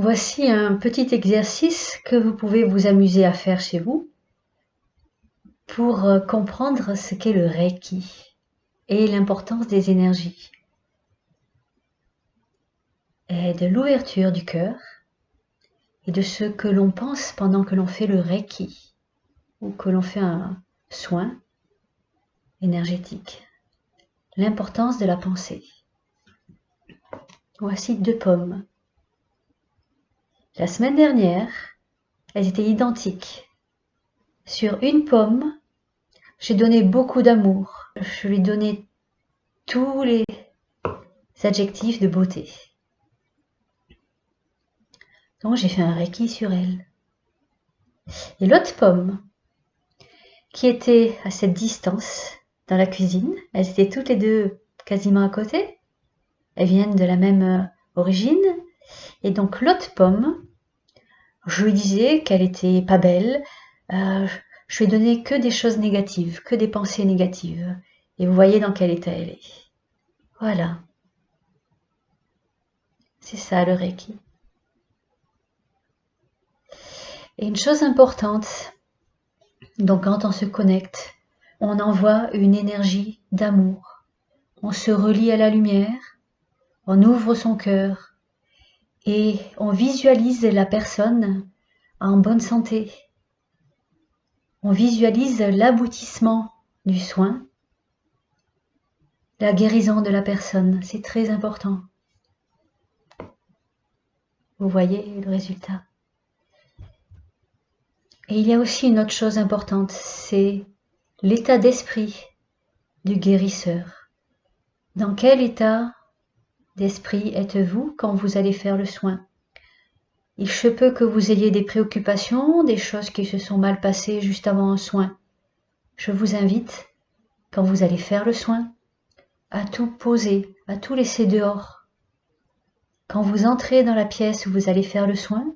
Voici un petit exercice que vous pouvez vous amuser à faire chez vous pour comprendre ce qu'est le Reiki et l'importance des énergies et de l'ouverture du cœur et de ce que l'on pense pendant que l'on fait le Reiki ou que l'on fait un soin énergétique. L'importance de la pensée. Voici 2 pommes. La semaine dernière, elles étaient identiques. Sur une pomme, j'ai donné beaucoup d'amour. Je lui ai donné tous les adjectifs de beauté. Donc j'ai fait un Reiki sur elle. Et l'autre pomme, qui était à cette distance dans la cuisine, elles étaient toutes les deux quasiment à côté. Elles viennent de la même origine. Et donc l'autre pomme, je lui disais qu'elle était pas belle. Je lui ai donné que des choses négatives, que des pensées négatives. Et vous voyez dans quel état elle est. Voilà. C'est ça le Reiki. Et une chose importante, donc quand on se connecte, on envoie une énergie d'amour. On se relie à la lumière, on ouvre son cœur et on visualise la personne en bonne santé. On visualise l'aboutissement du soin, la guérison de la personne. C'est très important. Vous voyez le résultat. Et il y a aussi une autre chose importante, c'est l'état d'esprit du guérisseur. Dans quel état d'esprit êtes-vous quand vous allez faire le soin? Il se peut que vous ayez des préoccupations, des choses qui se sont mal passées juste avant un soin. Je vous invite, quand vous allez faire le soin, à tout poser, à tout laisser dehors. Quand vous entrez dans la pièce où vous allez faire le soin,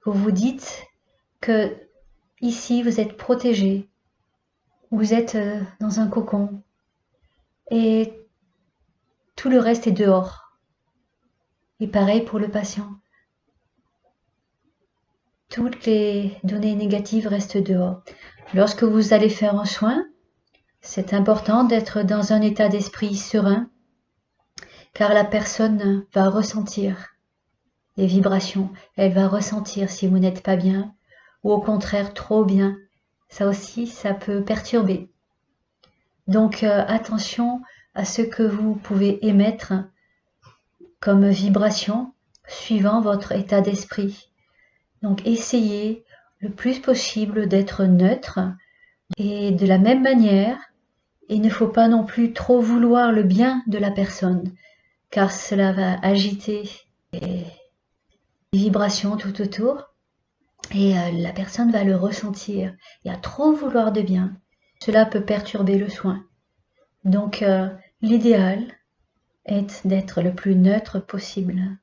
vous vous dites que ici vous êtes protégé, vous êtes dans un cocon et tout le reste est dehors. Et pareil pour le patient. Toutes les données négatives restent dehors. Lorsque vous allez faire un soin, c'est important d'être dans un état d'esprit serein, car la personne va ressentir les vibrations. Elle va ressentir si vous n'êtes pas bien, ou au contraire trop bien. Ça aussi, ça peut perturber. Donc attention à ce que vous pouvez émettre comme vibration suivant votre état d'esprit. Donc essayez le plus possible d'être neutre et de la même manière, il ne faut pas non plus trop vouloir le bien de la personne car cela va agiter les vibrations tout autour et la personne va le ressentir. Et à trop vouloir de bien, cela peut perturber le soin. Donc l'idéal est d'être le plus neutre possible.